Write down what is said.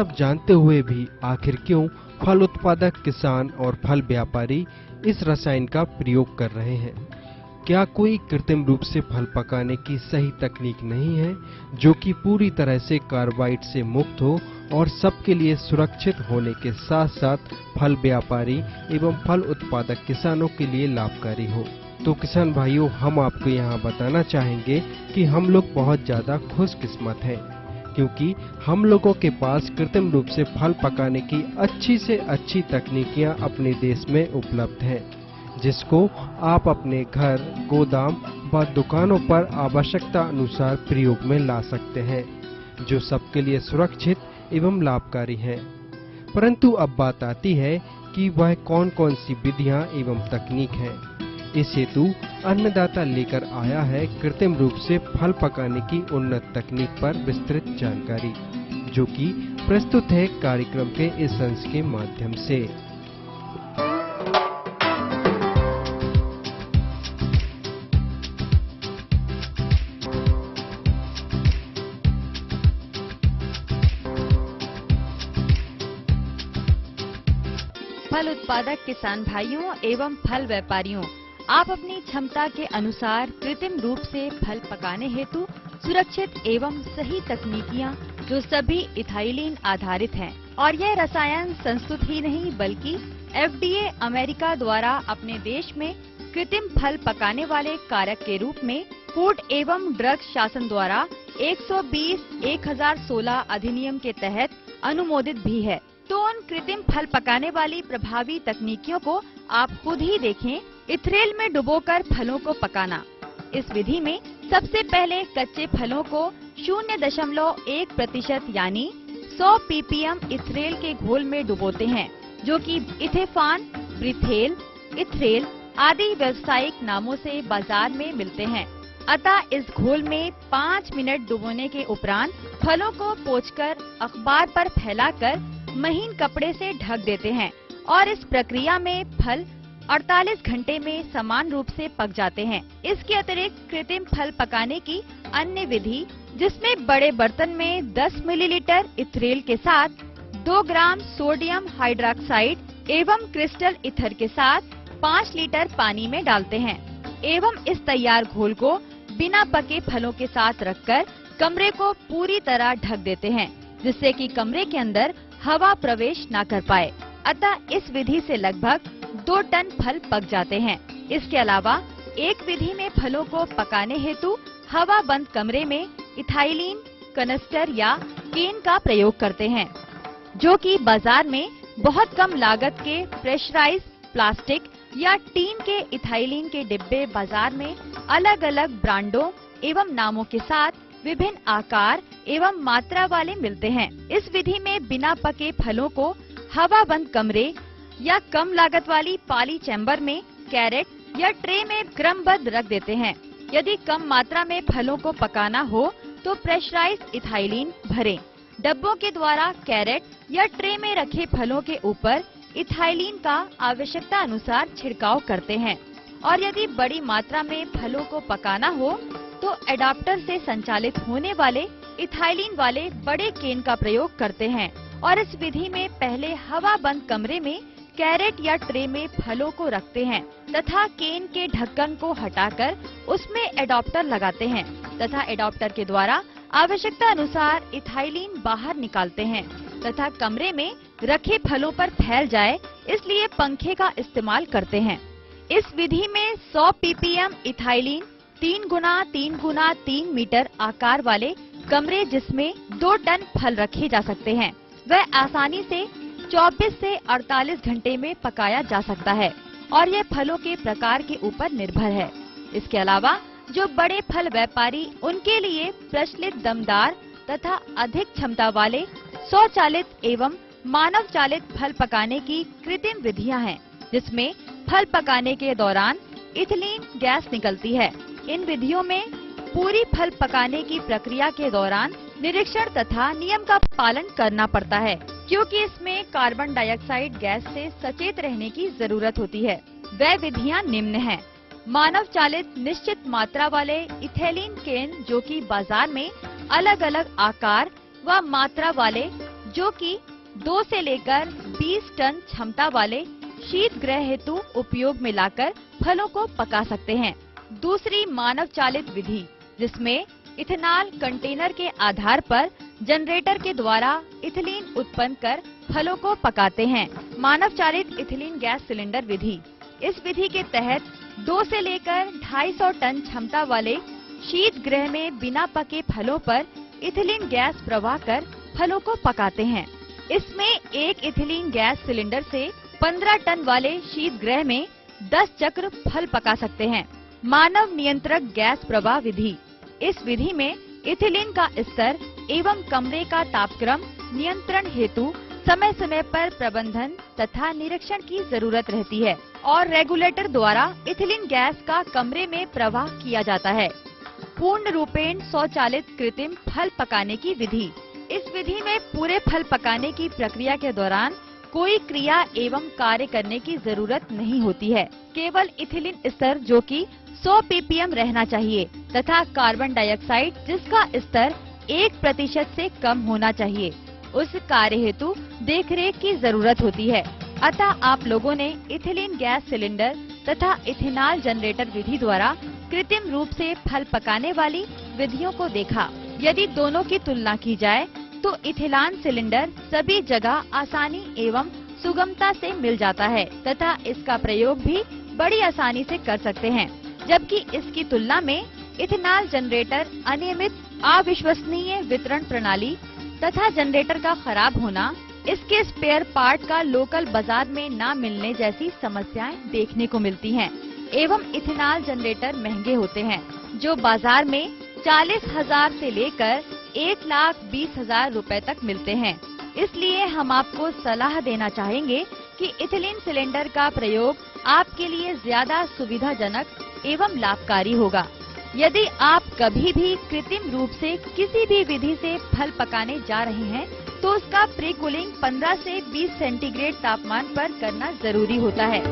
सब जानते हुए भी आखिर क्यों फल उत्पादक किसान और फल व्यापारी इस रसायन का प्रयोग कर रहे हैं? क्या कोई कृत्रिम रूप से फल पकाने की सही तकनीक नहीं है जो कि पूरी तरह से कार्बाइड से मुक्त हो और सबके लिए सुरक्षित होने के साथ साथ फल व्यापारी एवं फल उत्पादक किसानों के लिए लाभकारी हो? तो किसान भाइयों, हम आपको यहाँ बताना चाहेंगे कि हम लोग बहुत ज्यादा खुशकिस्मत हैं, क्योंकि हम लोगों के पास कृत्रिम रूप से फल पकाने की अच्छी से अच्छी तकनीकियाँ अपने देश में उपलब्ध हैं, जिसको आप अपने घर, गोदाम व दुकानों पर आवश्यकता अनुसार प्रयोग में ला सकते हैं, जो सबके लिए सुरक्षित एवं लाभकारी है। परंतु अब बात आती है कि वह कौन कौन सी विधियां एवं तकनीक है। इस हेतु अन्नदाता लेकर आया है कृत्रिम रूप से फल पकाने की उन्नत तकनीक पर विस्तृत जानकारी, जो कि प्रस्तुत है कार्यक्रम के इस अंश के माध्यम से। फल उत्पादक किसान भाइयों एवं फल व्यापारियों, आप अपनी क्षमता के अनुसार कृत्रिम रूप से फल पकाने हेतु सुरक्षित एवं सही तकनीकियां जो सभी इथाइलिन आधारित हैं, और यह रसायन संस्तुत ही नहीं बल्कि FDA अमेरिका द्वारा अपने देश में कृत्रिम फल पकाने वाले कारक के रूप में फूड एवं ड्रग शासन द्वारा 120/1016 अधिनियम के तहत अनुमोदित भी है। तो उन कृत्रिम फल पकाने वाली प्रभावी तकनीकियों को आप खुद ही देखें। इथरेल में डुबोकर फलों को पकाना। इस विधि में सबसे पहले कच्चे फलों को 0.1% यानी 100 ppm इथरेल के घोल में डुबोते हैं, जो कि इथेफॉन, ब्रिथेल, इथरेल आदि व्यावसायिक नामों से बाजार में मिलते हैं। अतः इस घोल में 5 मिनट डुबोने के उपरांत फलों को पोंछकर अखबार पर फैलाकर महीन कपड़े से ढक देते हैं, और इस प्रक्रिया में फल 48 घंटे में समान रूप से पक जाते हैं। इसके अतिरिक्त कृत्रिम फल पकाने की अन्य विधि, जिसमें बड़े बर्तन में 10 मिलीलीटर इथरेल के साथ 2 ग्राम सोडियम हाइड्रोक्साइड एवं क्रिस्टल इथर के साथ 5 लीटर पानी में डालते हैं एवं इस तैयार घोल को बिना पके फलों के साथ रखकर कमरे को पूरी तरह ढक देते हैं, जिससे कि कमरे के अंदर हवा प्रवेश न कर पाए। अतः इस विधि से लगभग 2 टन फल पक जाते हैं। इसके अलावा एक विधि में फलों को पकाने हेतु हवा बंद कमरे में इथाइलिन कनस्टर या केन का प्रयोग करते हैं, जो कि बाजार में बहुत कम लागत के प्रेशराइज प्लास्टिक या टीन के इथाइलिन के डिब्बे बाजार में अलग अलग ब्रांडों एवं नामों के साथ विभिन्न आकार एवं मात्रा वाले मिलते हैं। इस विधि में बिना पके फलों को हवा बंद कमरे या कम लागत वाली पॉली चैम्बर में कैरेट या ट्रे में क्रमबद्ध रख देते हैं। यदि कम मात्रा में फलों को पकाना हो तो प्रेशराइज्ड इथाइलिन भरें। डब्बों के द्वारा कैरेट या ट्रे में रखे फलों के ऊपर इथाइलिन का आवश्यकता अनुसार छिड़काव करते हैं, और यदि बड़ी मात्रा में फलों को पकाना हो तो एडाप्टर से संचालित होने वाले इथाइलिन वाले बड़े केन का प्रयोग करते हैं, और इस विधि में पहले हवा बंद कमरे में कैरेट या ट्रे में फलों को रखते हैं तथा केन के ढक्कन को हटाकर उसमें एडाप्टर लगाते हैं तथा एडाप्टर के द्वारा आवश्यकता अनुसार इथाइलिन बाहर निकालते हैं तथा कमरे में रखे फलों पर फैल जाए, इसलिए पंखे का इस्तेमाल करते हैं। इस विधि में 100 ppm इथाइलिन 3 गुना 3 गुना 3 मीटर आकार वाले कमरे, जिसमें 2 टन फल रखे जा सकते हैं, वह आसानी से 24 से 48 घंटे में पकाया जा सकता है, और यह फलों के प्रकार के ऊपर निर्भर है। इसके अलावा जो बड़े फल व्यापारी, उनके लिए प्रचलित दमदार तथा अधिक क्षमता वाले स्वचालित एवं मानव चालित फल पकाने की कृत्रिम विधियां हैं, जिसमें फल पकाने के दौरान इथिलीन गैस निकलती है। इन विधियों में पूरी फल पकाने की प्रक्रिया के दौरान निरीक्षण तथा नियम का पालन करना पड़ता है, क्योंकि इसमें कार्बन डाइऑक्साइड गैस से सचेत रहने की जरूरत होती है। वह विधियां निम्न हैं। मानव चालित निश्चित मात्रा वाले इथेलिन केन, जो कि बाजार में अलग अलग आकार व मात्रा वाले जो कि 2 से लेकर 20 टन क्षमता वाले शीत गृह हेतु उपयोग में लाकर फलों को पका सकते हैं। दूसरी मानव चालित विधि, जिसमें इथेनॉल कंटेनर के आधार पर जनरेटर के द्वारा इथिलीन उत्पन्न कर फलों को पकाते हैं। मानव चालित इथिलीन गैस सिलेंडर विधि, इस विधि के तहत 2 से लेकर 250 टन क्षमता वाले शीत गृह में बिना पके फलों पर इथिलीन गैस प्रवाह कर फलों को पकाते हैं। इसमें एक इथिलीन गैस सिलेंडर से 15 टन वाले शीत गृह में 10 चक्र फल पका सकते हैं। मानव नियंत्रक गैस प्रवाह विधि, इस विधि में इथिलीन का स्तर एवं कमरे का तापक्रम नियंत्रण हेतु समय समय पर प्रबंधन तथा निरीक्षण की जरूरत रहती है और रेगुलेटर द्वारा इथिलीन गैस का कमरे में प्रवाह किया जाता है। पूर्ण रूपेण स्वचालित कृत्रिम फल पकाने की विधि, इस विधि में पूरे फल पकाने की प्रक्रिया के दौरान कोई क्रिया एवं कार्य करने की जरूरत नहीं होती है। केवल इथिलीन स्तर जो कि 100 ppm रहना चाहिए तथा कार्बन डाइऑक्साइड जिसका स्तर 1% से कम होना चाहिए, उस कार्य हेतु देखरेख की जरूरत होती है। अतः आप लोगों ने इथिलीन गैस सिलेंडर तथा इथेनॉल जनरेटर विधि द्वारा कृत्रिम रूप से फल पकाने वाली विधियों को देखा। यदि दोनों की तुलना की जाए तो इथेनॉल सिलेंडर सभी जगह आसानी एवं सुगमता से मिल जाता है तथा इसका प्रयोग भी बड़ी आसानी से कर सकते हैं, जबकि इसकी तुलना में इथेनॉल जनरेटर अनियमित, अविश्वसनीय वितरण प्रणाली तथा जनरेटर का खराब होना, इसके स्पेयर पार्ट का लोकल बाजार में न मिलने जैसी समस्याएं देखने को मिलती हैं। एवं इथेनॉल जनरेटर महंगे होते हैं, जो बाजार में 40,000 से लेकर 1,20,000 रुपए तक मिलते हैं। इसलिए हम आपको सलाह देना चाहेंगे कि इथिलीन सिलेंडर का प्रयोग आपके लिए ज्यादा सुविधाजनक एवं लाभकारी होगा। यदि आप कभी भी कृत्रिम रूप से किसी भी विधि से फल पकाने जा रहे हैं तो उसका प्री कूलिंग 15 से 20 सेंटीग्रेड तापमान पर करना जरूरी होता है।